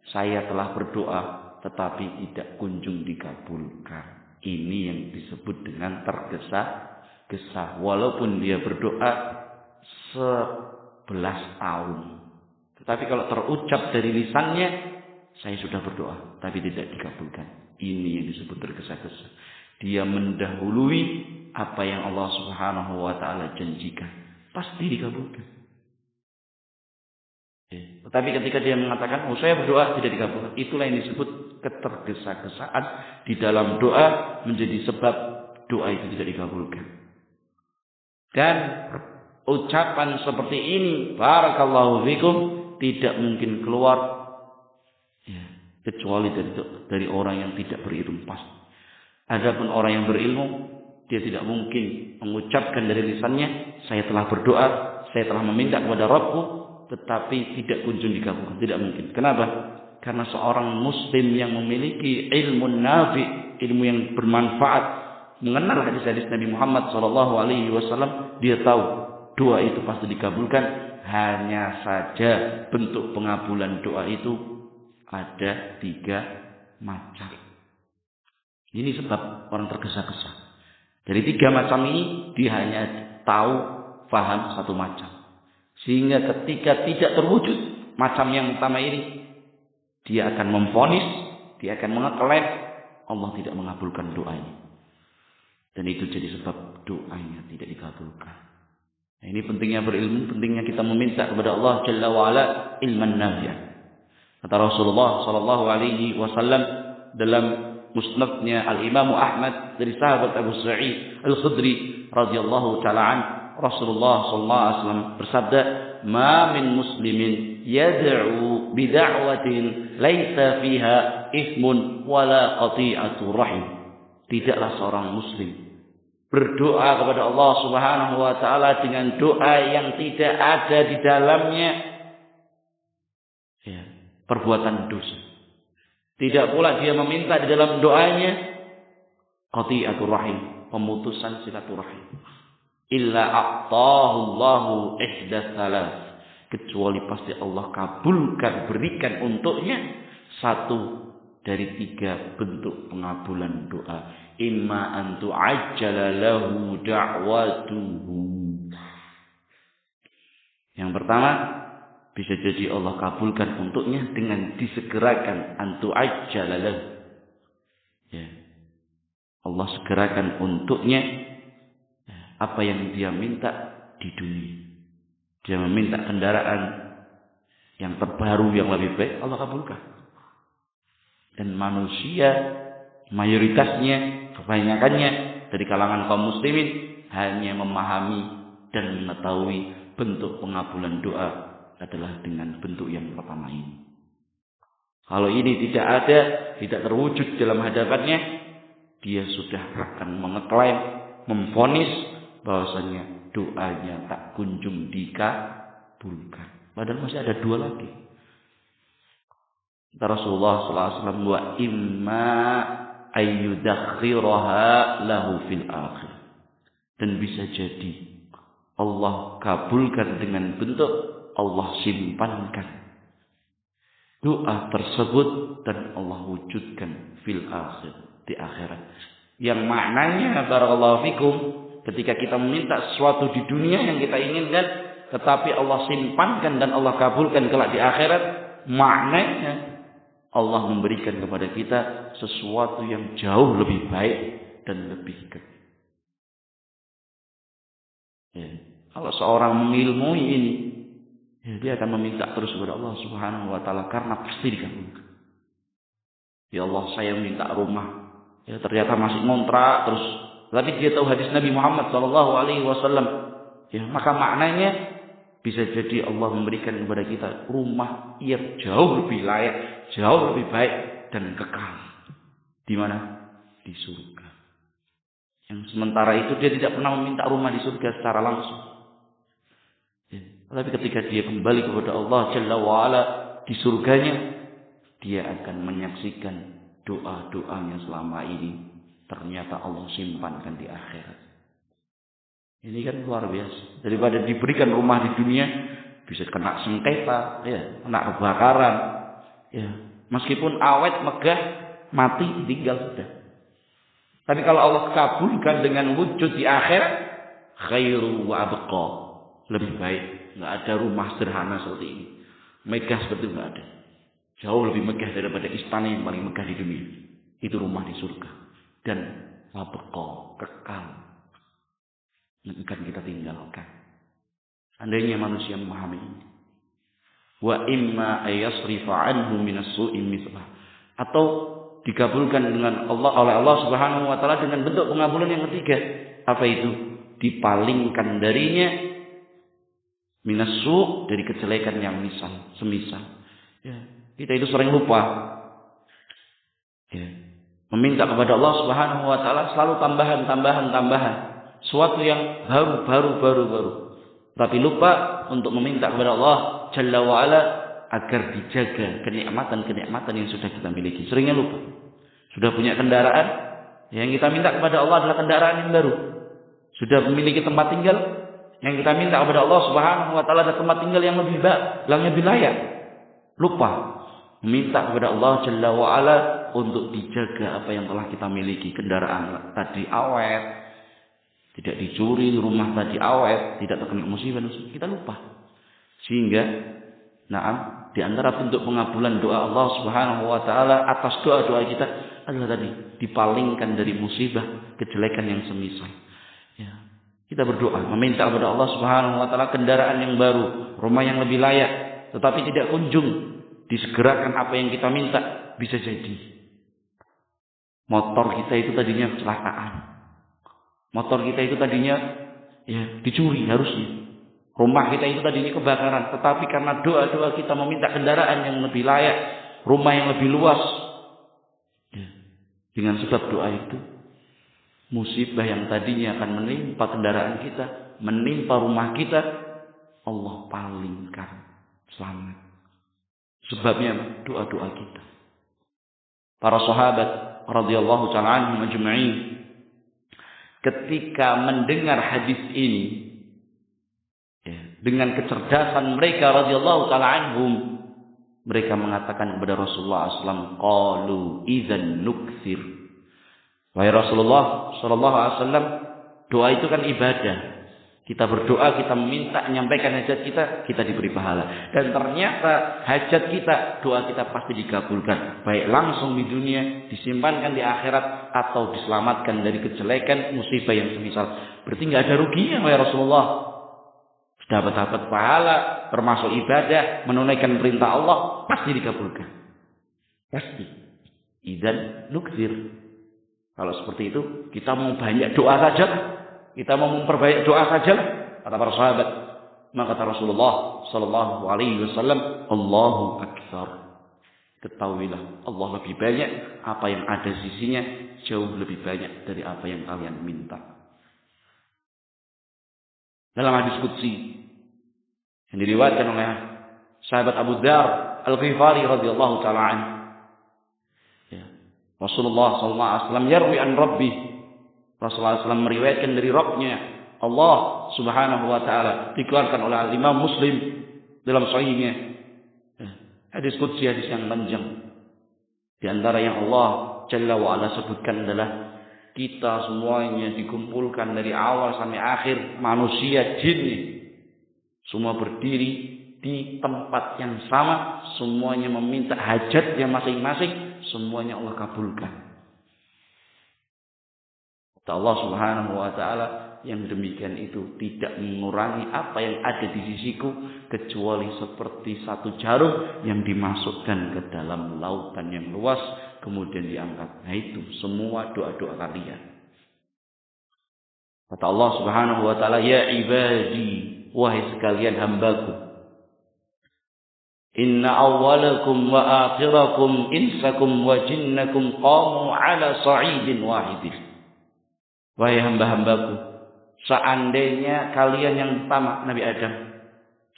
saya telah berdoa tetapi tidak kunjung dikabulkan. Ini yang disebut dengan tergesa-gesa. Walaupun dia berdoa 11 tahun. Tetapi kalau terucap dari lisannya, saya sudah berdoa, tapi tidak dikabulkan. Ini yang disebut tergesa-gesa. Dia mendahului apa yang Allah Subhanahu wa taala janjikan. Pasti dikabulkan. Tetapi ketika dia mengatakan, oh saya berdoa tidak dikabulkan, itulah yang disebut ketergesa-gesaan di dalam doa, menjadi sebab doa itu tidak dikabulkan. Dan ucapan seperti ini, barakallahu fikum, tidak mungkin keluar kecuali dari orang yang tidak berilmu pasti. Adapun orang yang berilmu, dia tidak mungkin mengucapkan dari lisannya, saya telah berdoa, saya telah meminta kepada Rabbku, tetapi tidak kunjung dikabulkan. Tidak mungkin. Kenapa? Karena seorang muslim yang memiliki ilmu nafi, ilmu yang bermanfaat, mengenal hadis-hadis Nabi Muhammad SAW, dia tahu doa itu pasti dikabulkan. Hanya saja bentuk pengabulan doa itu ada 3 macam. Ini sebab orang tergesa-gesa. Dari 3 macam ini dia hanya tahu, paham 1 macam. Sehingga ketika tidak terwujud macam yang pertama ini, dia akan memvonis, dia akan mengeklaim Allah tidak mengabulkan doanya. Dan itu jadi sebab doanya tidak dikabulkan. Ini pentingnya berilmu, pentingnya kita meminta kepada Allah Jalla wa'ala ilman nafi'an. Kata Rasulullah sallallahu alaihi wasallam dalam musnadnya Al-Imam Ahmad dari sahabat Abu Sa'id Al-Khudri radhiyallahu taala an, Rasulullah sallallahu alaihi wasallam bersabda, "Ma min muslimin yad'u bi da'watin laisa fiha ithmun wala qati'atu rahim." Tidaklah seorang muslim berdoa kepada Allah Subhanahu wa taala dengan doa yang tidak ada di dalamnya perbuatan dosa. Tidak pula dia meminta di dalam doanya qati'atur rahim, pemutusan silaturahim. Illa a'tahu Allahu ihdas salas, kecuali pasti Allah kabulkan, berikan untuknya satu dari 3 bentuk pengabulan doa. Imma an tu'ajjala lahu da'watuhu. Yang pertama, bisa jadi Allah kabulkan untuknya dengan disegerakan antu ajjalalah. Ya. Allah segerakan untuknya apa yang dia minta di dunia. Dia meminta kendaraan yang terbaru, yang lebih baik, Allah kabulkan. Dan manusia mayoritasnya, kebanyakannya dari kalangan kaum muslimin hanya memahami dan mengetahui bentuk pengabulan doa adalah dengan bentuk yang pertama ini. Kalau ini tidak ada, tidak terwujud dalam hadapannya, dia sudah akan mengeklaim, memvonis bahwasanya doanya tak kunjung dikabulkan. Padahal masih ada 2 lagi. Rasulullah SAW, wa imma ayyudakhiraha lahu fil akhir. Dan bisa jadi Allah kabulkan dengan bentuk Allah simpankan doa tersebut dan Allah wujudkan fil akhir, di akhirat. Yang maknanya barakallahu fikum, ketika kita meminta sesuatu di dunia yang kita inginkan, tetapi Allah simpankan dan Allah kabulkan kelak di akhirat, maknanya Allah memberikan kepada kita sesuatu yang jauh lebih baik dan lebih kekal. Ya. Kalau seorang mengilmui ini, dia akan meminta terus kepada Allah Subhanahu wa taala karena pasti dikabulkan. Ya Allah, saya minta rumah. Ya ternyata masih ngontrak terus. Tapi dia tahu hadis Nabi Muhammad sallallahu alaihi wasallam. Ya, maka maknanya bisa jadi Allah memberikan kepada kita rumah yang jauh lebih layak, jauh lebih baik dan kekal. Di mana? Di surga. Yang sementara itu dia tidak pernah meminta rumah di surga secara langsung. Tapi ketika dia kembali kepada Allah Jalla wa'ala di surganya, dia akan menyaksikan doa-doanya selama ini ternyata Allah simpankan di akhirat. Ini kan luar biasa. Daripada diberikan rumah di dunia, bisa kena sengketa, ya, kena kebakaran, ya, meskipun awet, megah, mati, tinggal sudah. Tapi kalau Allah kabulkan dengan wujud di akhirat, khairu wa abqa, lebih baik. Nggak ada rumah sederhana seperti ini, megah seperti itu nggak ada. Jauh lebih megah daripada istana yang paling megah di dunia. Itu rumah di surga. Dan abqa, kekal, yang akan kita tinggalkan. Andainya manusia memahami ini. Wa imma ayasrifa anhu minas su'i mithlah, atau dikabulkan dengan Allah oleh Allah Subhanahu wa taala dengan bentuk pengabulan yang ketiga. Apa itu? Dipalingkan darinya minasu, dari kejelekan yang semisal. Ya, kita itu sering lupa. Ya, meminta kepada Allah Subhanahu wa taala selalu tambahan. Suatu yang baru. Tapi lupa untuk meminta kepada Allah Jalla wa ala agar dijaga kenikmatan yang sudah kita miliki. Seringnya lupa. Sudah punya kendaraan, yang kita minta kepada Allah adalah kendaraan yang baru. Sudah memiliki tempat tinggal, yang kita minta kepada Allah Subhanahu wa taala ada tempat tinggal yang lebih baik, yang lebih layak. Lupa meminta kepada Allah Jalla wa ala untuk dijaga apa yang telah kita miliki. Kendaraan tadi awet, tidak dicuri, rumah tadi awet, tidak terkena musibah. Kita lupa. Sehingga di antara bentuk pengabulan doa Allah Subhanahu wa taala atas doa-doa kita adalah tadi dipalingkan dari musibah, kejelekan yang semisal. Ya. Kita berdoa, meminta kepada Allah Subhanahu wa taala kendaraan yang baru, rumah yang lebih layak, tetapi tidak kunjung disegerakan apa yang kita minta, bisa jadi motor kita itu tadinya kecelakaan. Motor kita itu tadinya dicuri harusnya. Rumah kita itu tadinya kebakaran, tetapi karena doa-doa kita meminta kendaraan yang lebih layak, rumah yang lebih luas. Dengan sebab doa itu, musibah yang tadinya akan menimpa kendaraan kita, menimpa rumah kita, Allah palingkan selamat. Sebabnya doa-doa kita. Para sahabat radhiyallahu ta'ala anhum ajma'in ketika mendengar hadis ini, dengan kecerdasan mereka radhiyallahu ta'ala anhum, mereka mengatakan kepada Rasulullah SAW, qalu idzan nukthir. Wahai Rasulullah sallallahu alaihi wasallam, doa itu kan ibadah. Kita berdoa, kita meminta, menyampaikan hajat kita, kita diberi pahala. Dan ternyata hajat kita, doa kita pasti dikabulkan. Baik langsung di dunia, disimpankan di akhirat, atau diselamatkan dari kejelekan, musibah yang semisal. Berarti nggak ada ruginya, wahai Rasulullah. Dapat pahala, termasuk ibadah, menunaikan perintah Allah, pasti dikabulkan. Pasti. Idzan nukthir. Kalau seperti itu, kita mau banyak doa saja, kita mau memperbanyak doa saja, kata para sahabat. Maka kata Rasulullah sallallahu alaihi wasallam, Allahu akbar. Ketahuilah, Allah lebih banyak, apa yang ada di sisinya jauh lebih banyak dari apa yang kalian minta. Dalam hadis qudsi yang diriwayatkan oleh sahabat Abu Dzar Al-Ghifari radhiyallahu taala anhu, Rasulullah sallallahu alaihi wasallam yarwi an rabbi, Rasulullah SAW meriwayatkan dari Rabbnya Allah subhanahu wa ta'ala, dikeluarkan oleh Imam Muslim dalam sahihnya. Hadis qudsi, hadis yang panjang. Di antara yang Allah Jalla wa Ala sebutkan adalah kita semuanya dikumpulkan dari awal sampai akhir, manusia, jin, semua berdiri di tempat yang sama, semuanya meminta hajatnya masing-masing, semuanya Allah kabulkan. Kata Allah subhanahu wa ta'ala, yang demikian itu tidak mengurangi apa yang ada di sisiku, kecuali seperti satu jarum yang dimasukkan ke dalam lautan yang luas, kemudian diangkat. Nah itu semua doa-doa kalian. Kata Allah subhanahu wa ta'ala, ya ibadi, wahai sekalian hambaku, inna awwalakum wa akhirakum insakum wa jinnakum qamu ala sa'idin wahidin. Wahai hamba-hambaku, seandainya kalian yang pertama, Nabi Adam,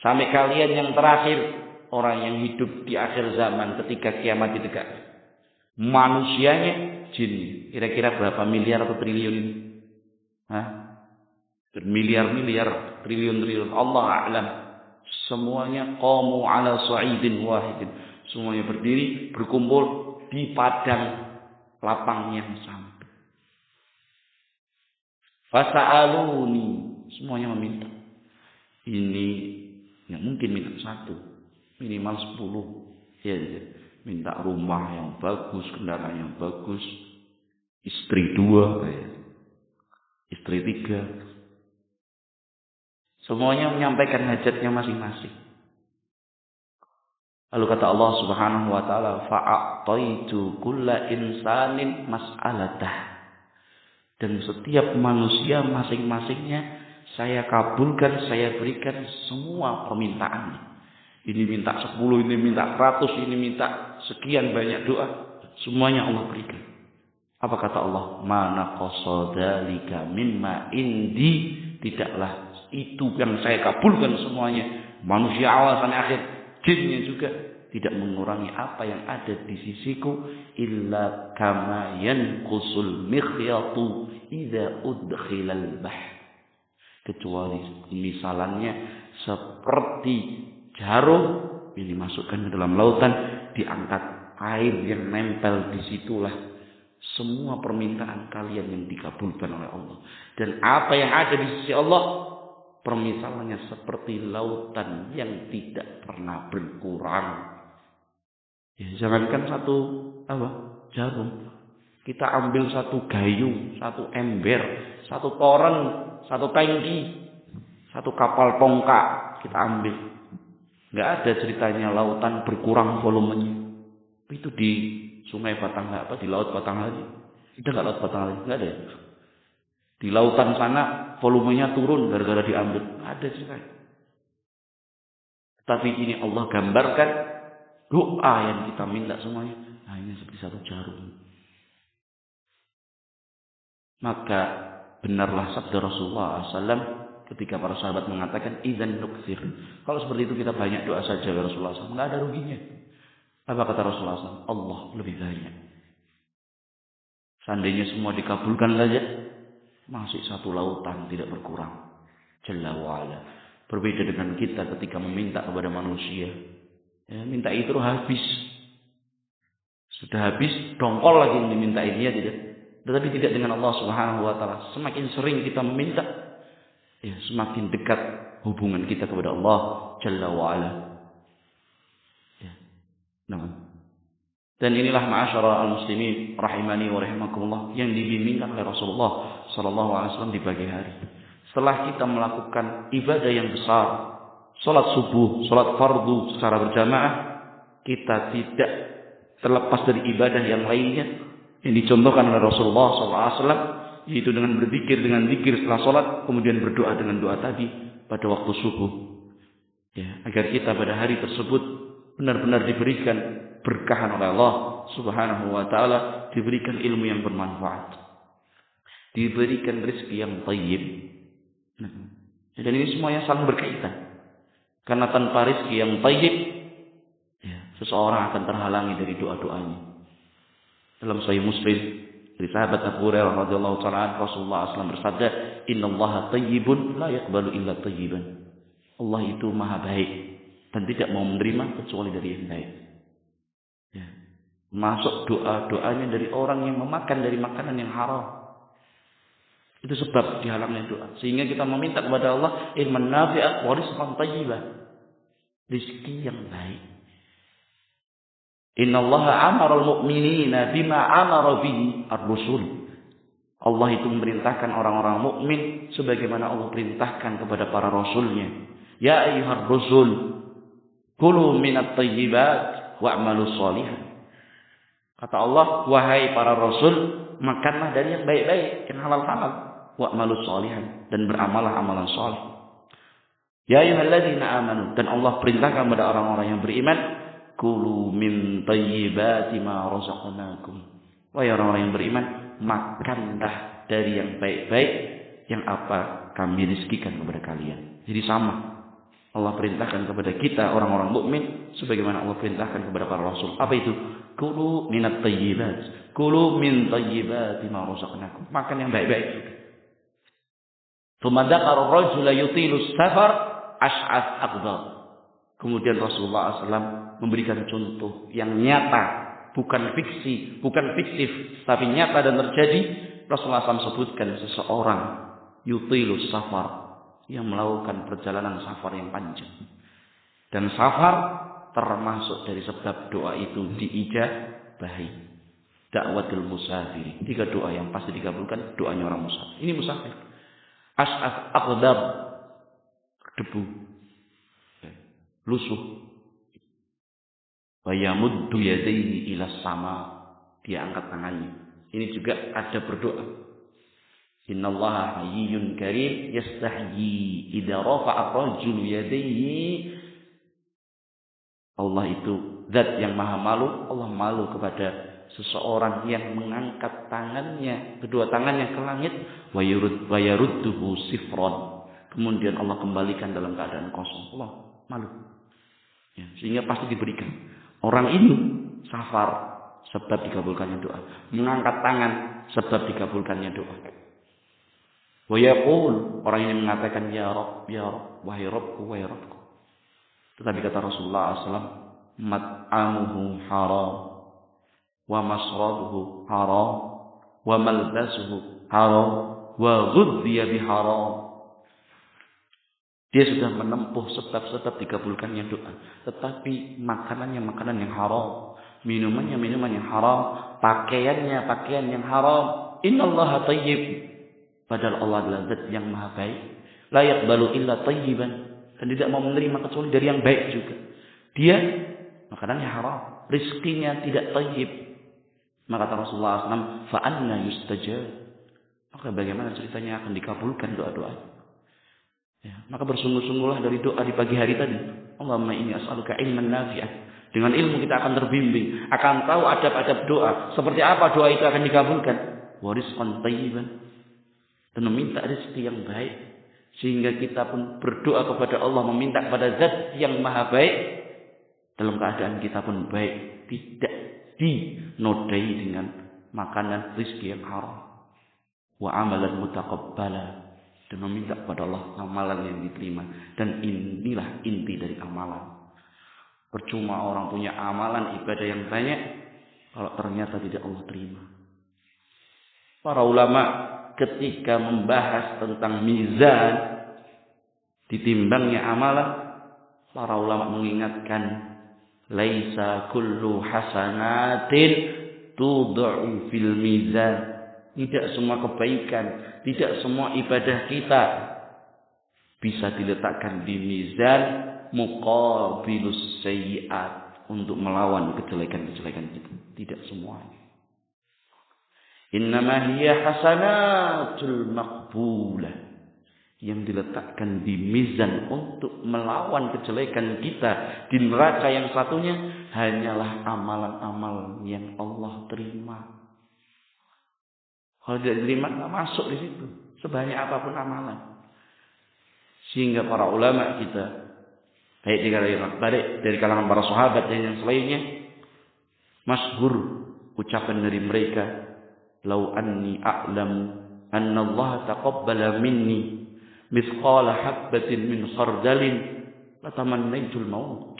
sampai kalian yang terakhir, orang yang hidup di akhir zaman ketika kiamat ditegak, manusianya, jin, kira-kira berapa miliar atau triliun ini? Bermiliar-miliar, triliun-triliun, Allah a'lam. Semuanya qamu ala sa'idin wahidin. Semuanya berdiri, berkumpul di padang lapang yang sama. Fasa'aluni, semuanya meminta. Ini yang mungkin minta 1, minimal 10. Ya. Minta rumah yang bagus, kendaraan yang bagus, istri 2, istri 3. Semuanya menyampaikan hajatnya masing-masing. Lalu kata Allah subhanahu wa ta'ala, fa'a'taitu kulla insanin mas'alatah. Dan setiap manusia masing-masingnya saya kabulkan, saya berikan semua permintaannya. Ini minta 10, ini minta 100, ini minta sekian banyak doa. Semuanya Allah berikan. Apa kata Allah? Mana qasodalika mimma indi. Tidaklah itu yang saya kabulkan semuanya. Manusia awal sampai akhir, jinnya juga tidak mengurangi apa yang ada di sisiku, illa kama yanqusul mikhyatu idza udkhilal bahr. Kecuali misalannya seperti jarum yang dimasukkan ke dalam lautan, diangkat air yang nempel, disitulah semua permintaan kalian yang dikabulkan oleh Allah. Dan apa yang ada di sisi Allah, permisalannya seperti lautan yang tidak pernah berkurang. Ya, jangankan satu jarum, kita ambil satu gayung, satu ember, satu toren, satu tangki, satu kapal tongkak, kita ambil. Nggak ada ceritanya lautan berkurang volumenya. Itu di sungai Batanghari, di laut Batanghari. Ada nggak laut Batanghari? Nggak ada. Di lautan sana volumenya turun gara-gara diambil. Nggak ada ceritanya. Tapi ini Allah gambarkan doa yang kita minta semuanya hanya seperti satu jarum. Maka benarlah sabda Rasulullah SAW ketika para sahabat mengatakan idzan nuksir. Kalau seperti itu kita banyak doa saja ya Rasulullah SAW. Nggak ada ruginya. Apa kata Rasulullah SAW? Allah lebih banyak. Seandainya semua dikabulkan saja, masih satu lautan tidak berkurang. Jalla wa'ala. Berbeda dengan kita ketika meminta kepada manusia. Ya, minta itu habis. Sudah habis, dongkol lagi yang dimintain. Ya tidak. Tetapi tidak dengan Allah Subhanahu wa taala. Semakin sering kita meminta, ya semakin dekat hubungan kita kepada Allah Jalla wa Ala. Ya. Nah. Dan inilah ma'asyara al-muslimin rahimani wa rahimakumullah yang dibimbingkan oleh Rasulullah sallallahu alaihi wasallam di pagi hari. Setelah kita melakukan ibadah yang besar, salat subuh, salat fardu secara berjamaah, kita tidak terlepas dari ibadah yang lainnya yang dicontohkan oleh Rasulullah SAW, yaitu dengan berzikir dengan zikir setelah sholat, kemudian berdoa dengan doa tadi pada waktu subuh, ya, agar kita pada hari tersebut benar-benar diberikan berkahan oleh Allah Subhanahu wa taala, diberikan ilmu yang bermanfaat, diberikan rezeki yang thayyib. Dan ini semuanya saling berkaitan. Karena tanpa rezeki yang thayyib, ya, seseorang akan terhalangi dari doa-doanya. Dalam Sahih Muslim dari sahabat Abu Hurairah radhiyallahu taala Rasulullah SAW bersabda, "Innallaha thayyibun la yaqbalu illa thayyiban." Allah itu maha baik dan tidak mau menerima kecuali dari yang baik. Ya. Masuk doa-doanya dari orang yang memakan dari makanan yang haram. Itu sebab dihalangnya doa. Sehingga kita meminta kepada Allah ilman nafi'ah wa rizqan thayyiban. Rezeki yang baik. Innallaha amara al-mu'minina bima amara bihi ar-rusul. Allah itu memerintahkan orang-orang mukmin sebagaimana Allah perintahkan kepada para rasulnya. Ya ayyuhar rusul, kulu minat thayyibat wa'malu sholihan. Kata Allah, wahai para rasul, makanlah dari yang baik-baik, yang halal-halal, wa'malu sholihan, dan beramalah amalan sholih. Ya ayyuhalladzina amanu, dan Allah perintahkan kepada orang-orang yang beriman, kulu min thayyibati ma razaqnakum. Wahai orang-orang yang beriman, makanlah dari yang baik-baik yang apa kami rizkikan kepada kalian. Jadi sama. Allah perintahkan kepada kita orang-orang mukmin sebagaimana Allah perintahkan kepada para rasul. Apa itu? Kulu minat thayyibat. Kulu min thayyibati ma razaqnakum. Makan yang baik-baik. Tsumma dzakara ar-rajula yutilu safar ash'ath aqdar. Kemudian Rasulullah SAW memberikan contoh yang nyata, bukan fiksi, bukan fiktif, tapi nyata dan terjadi. Rasulullah SAW sebutkan seseorang yutilu safar, yang melakukan perjalanan safar yang panjang. Dan safar termasuk dari sebab doa itu diijabahi. Da'watul musafir. 3 doa yang pasti dikabulkan, doanya orang musafir. Ini musafir. Ash'ath aqdar, debu, lusuh. Wa yamuddu yadayhi ila sama, dia angkat tangannya. Ini juga ada berdoa. Innallaha hayyun karim yastahyi idza rafa'a ar-rajulu yadayhi. Allah itu zat yang maha malu. Allah malu kepada seseorang yang mengangkat tangannya, kedua tangannya ke langit, wa yarudduhu sifron. Kemudian Allah kembalikan dalam keadaan kosong. Allah malu. Ya, sehingga pasti diberikan. Orang ini safar sebab dikabulkannya doa. Mengangkat tangan sebab dikabulkannya doa. Wa yaqul, orang ini mengatakan ya Rabb, ya Rabb, wahai Rabbku, wahai Rabbku. Tetapi kata Rasulullah SAW, mat'amuhu haram, wa masrabuhu haram, wa malbasuhu haram, wa ghudhiya biharam. Dia sudah menempuh sebab-sebab dikabulkannya doa, tetapi makanannya makanan yang haram, minumannya minuman yang haram, pakaiannya pakaian yang haram. Innallaha thayyib. Padahal Allah adalah zat yang maha baik. La yaqbalu illa thayyiban. dan tidak mau menerima kecuali dari yang baik juga. Dia makanannya haram, rizkinya tidak thayyib. Maka kata Rasulullah SAW, fa anna yustajab. Maka bagaimana ceritanya akan dikabulkan doa-doa? Ya, maka bersungguh-sungguhlah dari doa di pagi hari tadi. Allahumma inni as'aluka ilman nafi'an. Dengan ilmu kita akan terbimbing, akan tahu adab-adab doa. Seperti apa doa itu akan dikabulkan. Wa rizqan thayyiban. Dan meminta rezeki yang baik. Sehingga kita pun berdoa kepada Allah, meminta kepada Zat yang maha baik. Dalam keadaan kita pun baik. Tidak dinodai dengan makanan rezeki yang haram. Wa amalan mutaqabbala. Dan meminta kepada Allah amalan yang diterima. Dan inilah inti dari amalan. Percuma orang punya amalan ibadah yang banyak kalau ternyata tidak Allah terima. Para ulama ketika membahas tentang mizan ditimbangnya amalan, para ulama mengingatkan laisa kullu hasanatin tud'u fil mizan. Tidak semua kebaikan, tidak semua ibadah kita bisa diletakkan di mizan muqabilus sayyi'at, untuk melawan kejelekan-kejelekan itu. Tidak semuanya. Innama hiya hasanatul maqbulah, yang diletakkan di mizan untuk melawan kejelekan kita di neraka yang satunya hanyalah amalan-amalan yang Allah terima. Kalau tidak diterima, tidak masuk di situ. Sebanyak apapun amalan. Sehingga para ulama kita, baik dari kalangan para sahabat dan yang selainnya, masyhur ucapan dari mereka, "Lau anni a'lamu anna Allah taqabbala minni mithqala habbatin min khardalin latamannaitul maut."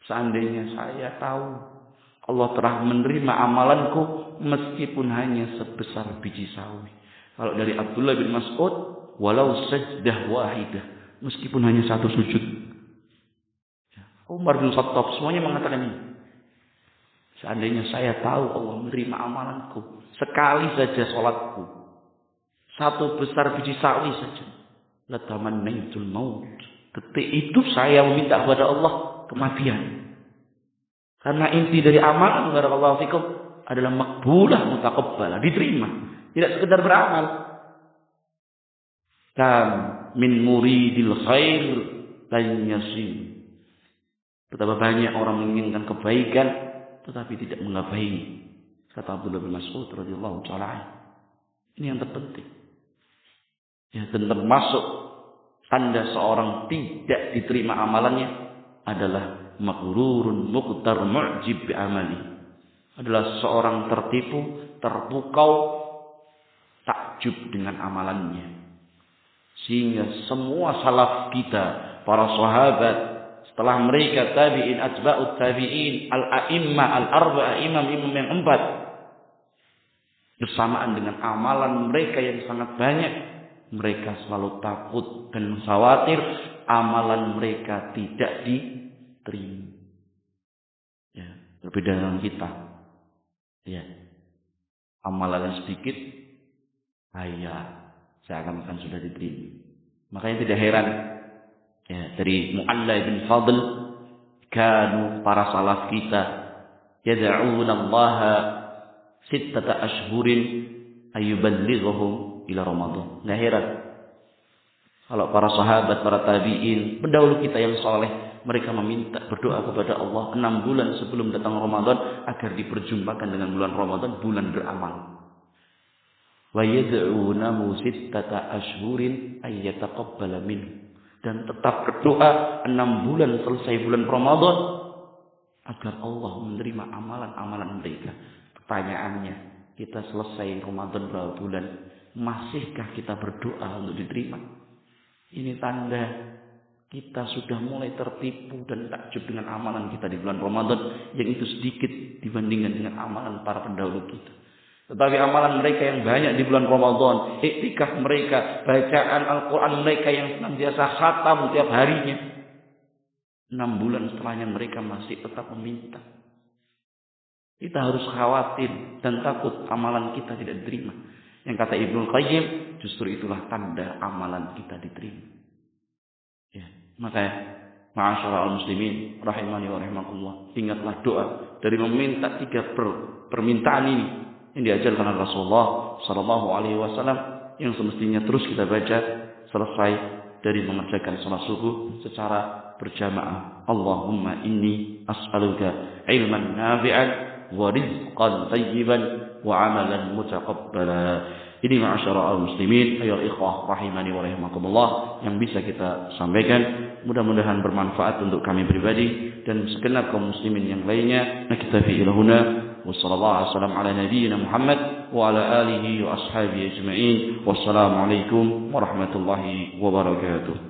Seandainya saya tahu Allah telah menerima amalanku meskipun hanya sebesar biji sawi. Kalau dari Abdullah bin Mas'ud, walau sajdah wahidah, meskipun hanya satu sujud. Umar bin Khattab semuanya mengatakan ini. Seandainya saya tahu Allah menerima amalanku sekali saja sholatku, satu besar biji sawi saja, latamannaitul maut. Detik itu saya meminta kepada Allah kematian. Karena inti dari amalan barakallahu fikum adalah makbulah mutaqabbalah, diterima, tidak sekedar beramal. Kam min muridil khair lan yasim. Betapa banyak orang menginginkan kebaikan tetapi tidak menggapai. Kata Abdullah bin Mas'ud radhiyallahu taala. Ini yang terpenting. Ya, dan termasuk tanda seorang tidak diterima amalannya adalah maghrurun muqtar mu'jib bi amali. Adalah seorang tertipu, terpukau, takjub dengan amalannya. Sehingga semua salaf kita, para sahabat, setelah mereka tabi'in, atba'ut tabi'in, al-a'immah, al-arba'ah, imam-imam yang 4, bersamaan dengan amalan mereka yang sangat banyak, mereka selalu takut dan khawatir amalan mereka tidak diterima. Ya, berbeda dengan kita. Ya, amalannya sedikit, seakan-akan sudah diterima. Makanya tidak heran ya, dari Mu'alla bin Fadl, kanu para salaf kita yad'una Allah sittata ashhurin ayuballighuhum ila Ramadan. Nggak heran kalau para sahabat, para tabi'in, pendahulu kita yang soleh, mereka meminta, berdoa kepada Allah 6 bulan sebelum datang Ramadan agar diperjumpakan dengan bulan Ramadan, bulan beramal. Wa yad'unahu sittata ashhurin ay yataqabbala minhu, dan tetap berdoa 6 bulan selesai bulan Ramadan agar Allah menerima amalan-amalan mereka. Pertanyaannya, kita selesai Ramadan berapa bulan, masihkah kita berdoa untuk diterima? Ini tanda kita sudah mulai tertipu dan takjub dengan amalan kita di bulan Ramadan yang itu sedikit dibandingkan dengan amalan para pendahulu kita. Tetapi amalan mereka yang banyak di bulan Ramadan, iktikaf mereka, bacaan Al-Quran mereka yang senantiasa khatam tiap harinya, 6 bulan setelahnya mereka masih tetap meminta. Kita harus khawatir dan takut amalan kita tidak diterima. Yang kata Ibnu Qayyim, justru itulah tanda amalan kita diterima. Ya, maka ma'asyiral muslimin rahimani wa rahimakumullah, ingatlah doa dari meminta 3 permintaan ini yang diajarkan oleh Rasulullah sallallahu alaihi wasallam, yang semestinya terus kita baca selesai dari mengerjakan salat subuh secara berjamaah. Allahumma inni as'aluka ilman nafi'an wa rizqan thayyiban wa amalan mutaqabbala. Ini ma'asyiral muslimin ayyuhal ikhwah rahimani wa rahimakumullah yang bisa kita sampaikan. Mudah-mudahan bermanfaat untuk kami pribadi dan segenap kaum muslimin yang lainnya. Naktafi ila huna wa sallallahu alaihi ala nabiyyina Muhammad wa ala alihi wa ashabihi ajma'in. Wassalamu alaikum warahmatullahi wabarakatuh.